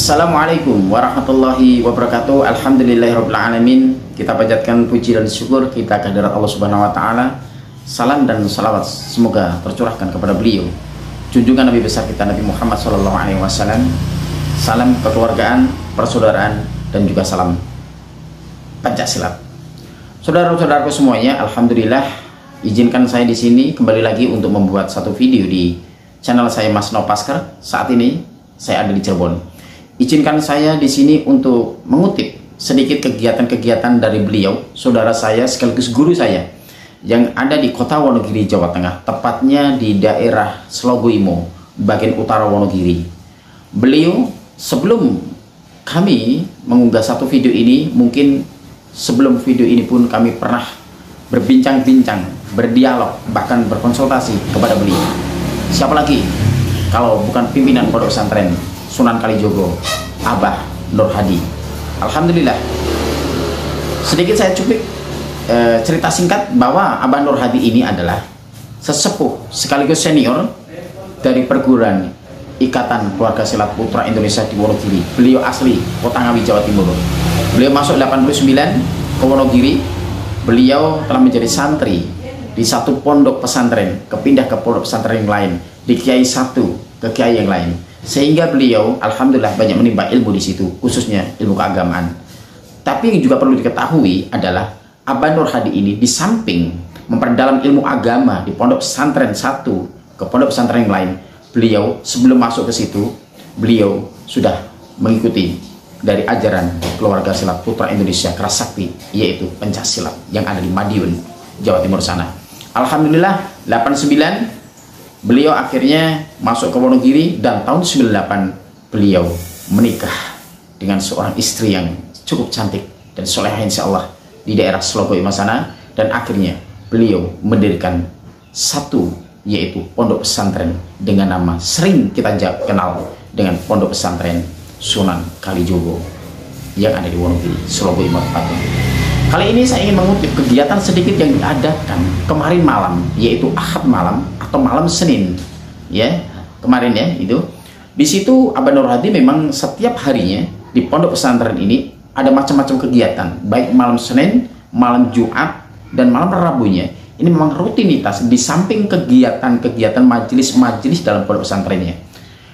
Assalamualaikum warahmatullahi wabarakatuh. Alhamdulillahirrabbilalamin. Kita panjatkan puji dan syukur kita kehadirat Allah Subhanahu wa Ta'ala. Salam dan salawat semoga tercurahkan kepada beliau, junjungan Nabi besar kita Nabi Muhammad SAW. Salam kekeluargaan, persaudaraan, dan juga salam Pancasila. Saudara-saudaraku semuanya, alhamdulillah, izinkan saya di sini kembali lagi untuk membuat satu video di channel saya Mas Nopasker. Saat ini saya ada di Cirebon. Izinkan saya di sini untuk mengutip sedikit kegiatan-kegiatan dari beliau, saudara saya sekaligus guru saya yang ada di kota Wonogiri, Jawa Tengah, tepatnya di daerah Slogoimo, bagian utara Wonogiri. Beliau, sebelum kami mengunggah satu video ini, mungkin sebelum video ini pun kami pernah berbincang-bincang, berdialog, bahkan berkonsultasi kepada beliau. Siapa lagi kalau bukan pimpinan pondok pesantren Sunan Kalijogo, Abah Nur Hadi. Alhamdulillah, sedikit saya cuplik cerita singkat bahwa Abah Nur Hadi ini adalah sesepuh sekaligus senior dari perguruan Ikatan Keluarga Silat Putra Indonesia di Wonogiri. Beliau asli Kota Ngawi, Jawa Timur. Beliau masuk 89 ke Wonogiri. Beliau telah menjadi santri di satu pondok pesantren, kepindah ke pondok pesantren yang lain, di kiai satu ke kiai yang lain, sehingga beliau alhamdulillah banyak menimba ilmu di situ, khususnya ilmu keagamaan. Tapi yang juga perlu diketahui adalah Abah Nur Hadi ini di samping memperdalam ilmu agama di pondok pesantren satu ke pondok pesantren yang lain, beliau sebelum masuk ke situ beliau sudah mengikuti dari ajaran Keluarga Silat Putra Indonesia Keras Sakti, yaitu Pencaksilat yang ada di Madiun, Jawa Timur sana. Alhamdulillah 89 beliau akhirnya masuk ke Wonogiri, dan tahun 98 beliau menikah dengan seorang istri yang cukup cantik dan solehah insya Allah di daerah Slogoimo sana, dan akhirnya beliau mendirikan satu, yaitu pondok pesantren dengan nama sering kita kenal dengan Pondok Pesantren Sunan Kalijogo yang ada di Wonogiri, Slogoimo tepatnya. Kali ini saya ingin mengutip kegiatan sedikit yang diadakan kemarin malam, yaitu Ahad malam atau malam Senin, ya kemarin ya itu. Di situ Abah Nur Hadi memang setiap harinya di pondok pesantren ini ada macam-macam kegiatan, baik malam Senin, malam Jumat, dan malam Rabunya. Ini memang rutinitas di samping kegiatan-kegiatan majelis-majelis dalam pondok pesantrennya.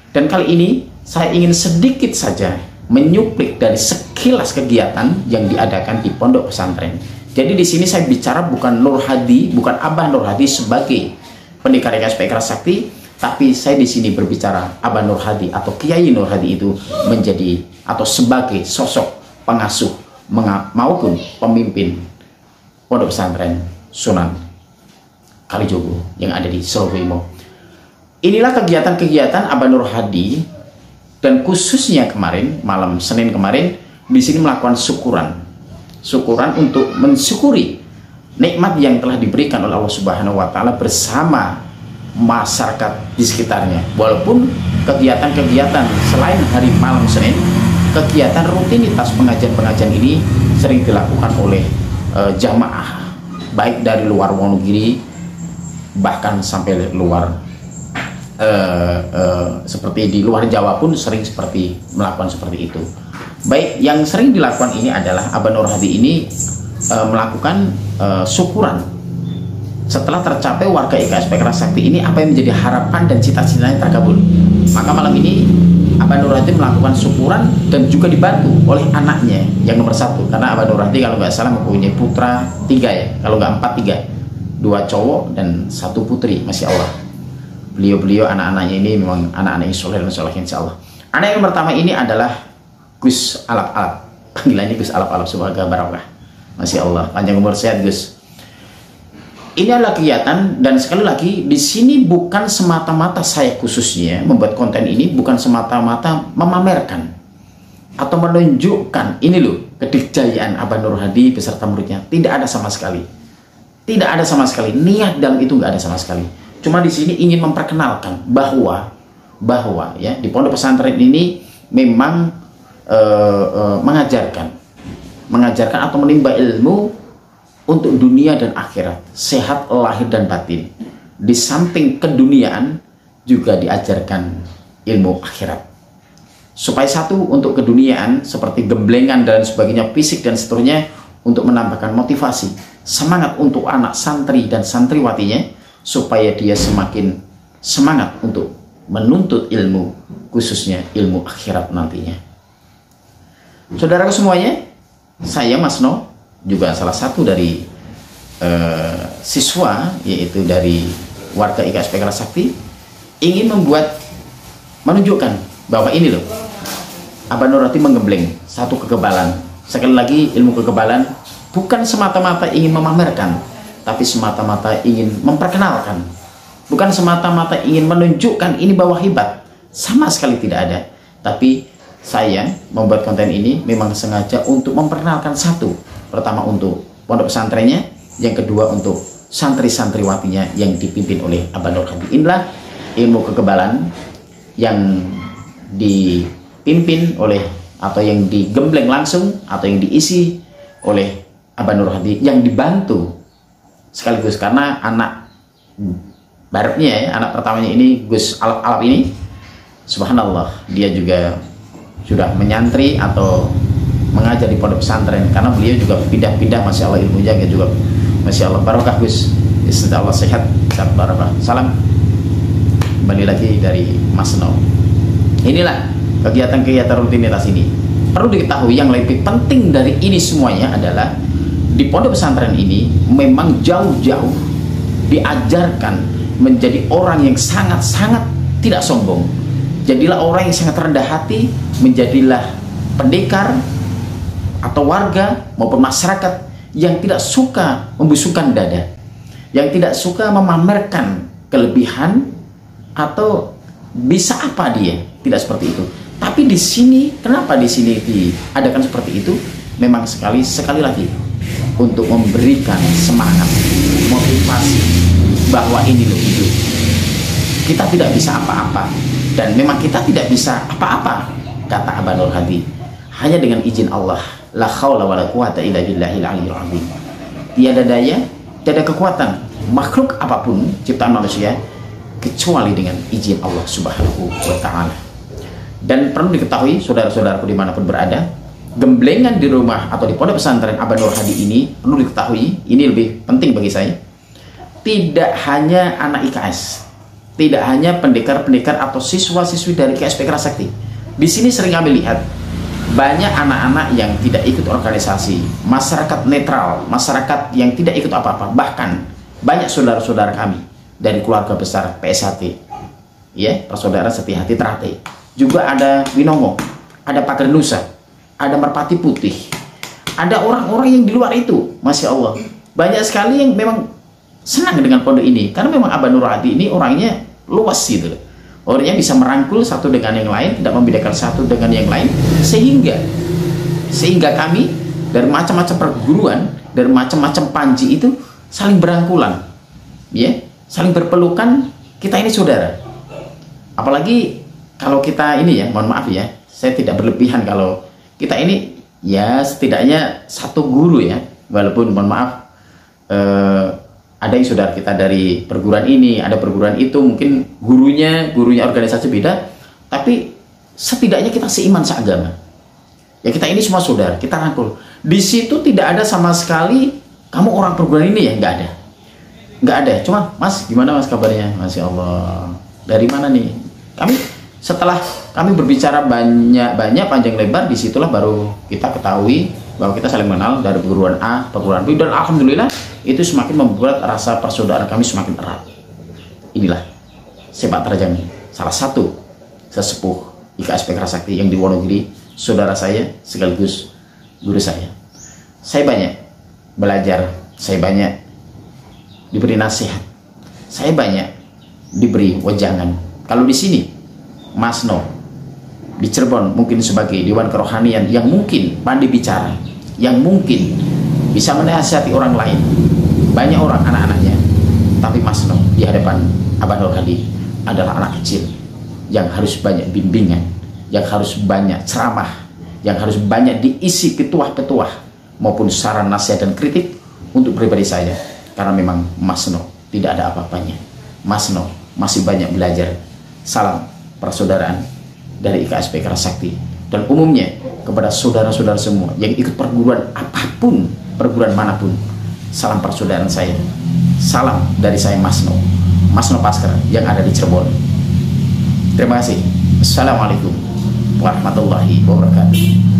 Dan kali ini saya ingin sedikit saja menyuplik dari sekilas kegiatan yang diadakan di pondok pesantren. Jadi di sini saya bicara bukan Nur Hadi, bukan Abah Nur Hadi sebagai pendekar KSP Keras Sakti, tapi saya di sini berbicara Abah Nur Hadi atau Kiai Nur Hadi itu menjadi atau sebagai sosok pengasuh maupun pemimpin pondok pesantren Sunan Kalijogo yang ada di Slogoimo. Inilah kegiatan-kegiatan Abah Nur Hadi. Dan khususnya kemarin, malam Senin kemarin, di sini melakukan syukuran untuk mensyukuri nikmat yang telah diberikan oleh Allah Subhanahu wa Ta'ala bersama masyarakat di sekitarnya. Walaupun kegiatan-kegiatan selain hari malam Senin, kegiatan rutinitas pengajian-pengajian ini sering dilakukan oleh jamaah, baik dari luar Wonogiri, bahkan sampai luar seperti di luar Jawa pun sering seperti melakukan seperti itu. Baik, yang sering dilakukan ini adalah Abah Nur Hadi ini melakukan syukuran setelah tercapai warga IKSP Keras Sakti ini apa yang menjadi harapan dan cita-citanya terkabul. Maka malam ini Abah Nur Hadi melakukan syukuran dan juga dibantu oleh anaknya yang nomor satu, karena Abah Nur Hadi kalau nggak salah mempunyai putra 3 ya, kalau nggak 4 3, 2 cowok dan 1 putri, masya Allah. Beliau anak-anaknya ini memang anak-anak yang soleh dan soleh insya Allah. Anak yang pertama ini adalah Gus Alap-Alap, panggilannya Gus Alap-Alap, semoga barokah, masya Allah, panjang umur sehat Gus. Ini adalah kegiatan, dan sekali lagi di sini bukan semata-mata saya khususnya membuat konten ini, bukan semata-mata memamerkan atau menunjukkan ini loh kedikjayaan Abah Nur Hadi beserta muridnya. Tidak ada sama sekali, tidak ada sama sekali, niat dalam itu nggak ada sama sekali. Cuma di sini ingin memperkenalkan bahwa ya di pondok pesantren ini memang mengajarkan atau menimba ilmu untuk dunia dan akhirat, sehat lahir dan batin. Di samping keduniaan juga diajarkan ilmu akhirat. supaya satu untuk keduniaan seperti gemblengan dan sebagainya, fisik dan seterusnya, untuk menambahkan motivasi, semangat untuk anak santri dan santriwatinya supaya dia semakin semangat untuk menuntut ilmu, khususnya ilmu akhirat nantinya. Saudaraku semuanya, saya Mas No juga salah satu dari siswa, yaitu dari warga IKSP Kerasakti, ingin menunjukkan bahwa ini loh, Abah Nur Hadi menggembleng satu kekebalan. Sekali lagi, ilmu kekebalan bukan semata-mata ingin memamerkan, tapi semata-mata ingin memperkenalkan. Bukan semata-mata ingin menunjukkan ini bahwa hebat, sama sekali tidak ada. Tapi saya membuat konten ini memang sengaja untuk memperkenalkan satu, pertama untuk pondok pesantrennya, yang kedua untuk santri-santriwatinya yang dipimpin oleh Abah Nur Hadi. Inilah ilmu kekebalan yang dipimpin oleh atau yang digembleng langsung atau yang diisi oleh Abah Nur Hadi, yang dibantu sekaligus karena anak baratnya ya, anak pertamanya ini Gus Alap ini, subhanallah, dia juga sudah menyantri atau mengajar di pondok pesantren, karena beliau juga pindah-pindah, masya Allah, ilmunya juga masya Allah, barokah Gus, insya Allah sehat, barokah. Salam kembali lagi dari Mas No. Inilah kegiatan-kegiatan rutinitas ini. Perlu diketahui yang lebih penting dari ini semuanya adalah di pondok pesantren ini memang jauh-jauh diajarkan menjadi orang yang sangat-sangat tidak sombong. Jadilah orang yang sangat rendah hati, menjadilah pendekar atau warga maupun masyarakat yang tidak suka membusungkan dada, yang tidak suka memamerkan kelebihan atau bisa apa dia, tidak seperti itu. Tapi di sini, kenapa di sini diadakan seperti itu? Memang sekali lagi untuk memberikan semangat, motivasi bahwa ini loh hidup. Kita tidak bisa apa-apa, dan memang kita tidak bisa apa-apa, kata Abah Nur Hadi. Hanya dengan izin Allah, la haula wala quwata illa billahil aliyyil azim. Tiada daya, tiada kekuatan makhluk apapun ciptaan manusia kecuali dengan izin Allah Subhanahu wa ta'ala. Dan perlu diketahui saudara-saudaraku dimanapun berada, gemblengan di rumah atau di pondok pesantren Abah Nur Hadi ini, perlu diketahui, ini lebih penting bagi saya, tidak hanya anak IKS, tidak hanya pendekar-pendekar atau siswa-siswi dari KSP Kerasakti. Di sini sering kami lihat banyak anak-anak yang tidak ikut organisasi, masyarakat netral, masyarakat yang tidak ikut apa-apa. Bahkan banyak saudara-saudara kami dari keluarga besar PSHT, ya, Persaudara Setia Hati Trate, juga ada Winongo, ada Pagar Nusa, ada Merpati Putih, ada orang-orang yang di luar itu, masya Allah, banyak sekali yang memang senang dengan pondok ini, karena memang Abah Nur Hadi ini orangnya luas gitu, orangnya bisa merangkul satu dengan yang lain, tidak membedakan satu dengan yang lain, sehingga kami dari macam-macam perguruan, dari macam-macam panji itu saling berangkulan, ya, saling berpelukan. Kita ini saudara, apalagi kalau kita ini ya, mohon maaf ya, saya tidak berlebihan kalau kita ini ya setidaknya satu guru ya, walaupun mohon maaf ada yang saudara kita dari perguruan ini, ada perguruan itu, mungkin gurunya organisasi beda, tapi setidaknya kita seiman seagama. Ya kita ini semua saudara, kita rangkul. Di situ tidak ada sama sekali kamu orang perguruan ini ya, nggak ada. Cuma Mas, gimana Mas kabarnya? Masya Allah. Dari mana nih? Setelah kami berbicara banyak panjang lebar, disitulah baru kita ketahui bahwa kita saling mengenal dari perguruan A, perguruan B, dan alhamdulillah itu semakin membuat rasa persaudaraan kami semakin erat. Inilah sepak terjang salah satu sesepuh IKSP Kerasakti yang di Wonogiri, saudara saya sekaligus guru saya. Saya banyak belajar, saya banyak diberi nasihat, saya banyak diberi wejangan. Kalau di sini Mas No di Cirebon mungkin sebagai Dewan Kerohanian yang mungkin pandai bicara, yang mungkin bisa menasihati orang lain, banyak orang anak-anaknya, tapi Mas No di hadapan Abah Nur Hadi adalah anak kecil yang harus banyak bimbingan, yang harus banyak ceramah, yang harus banyak diisi petuah-petuah maupun saran, nasihat dan kritik untuk pribadi saya, karena memang Mas No tidak ada apa-apanya. Mas No masih banyak belajar. Salam persaudaraan dari IKSP Kerasakti, dan umumnya kepada saudara-saudara semua yang ikut perguruan apapun, perguruan manapun. Salam persaudaraan saya. Salam dari saya Mas No Paskar yang ada di Cirebon. Terima kasih. Assalamualaikum warahmatullahi wabarakatuh.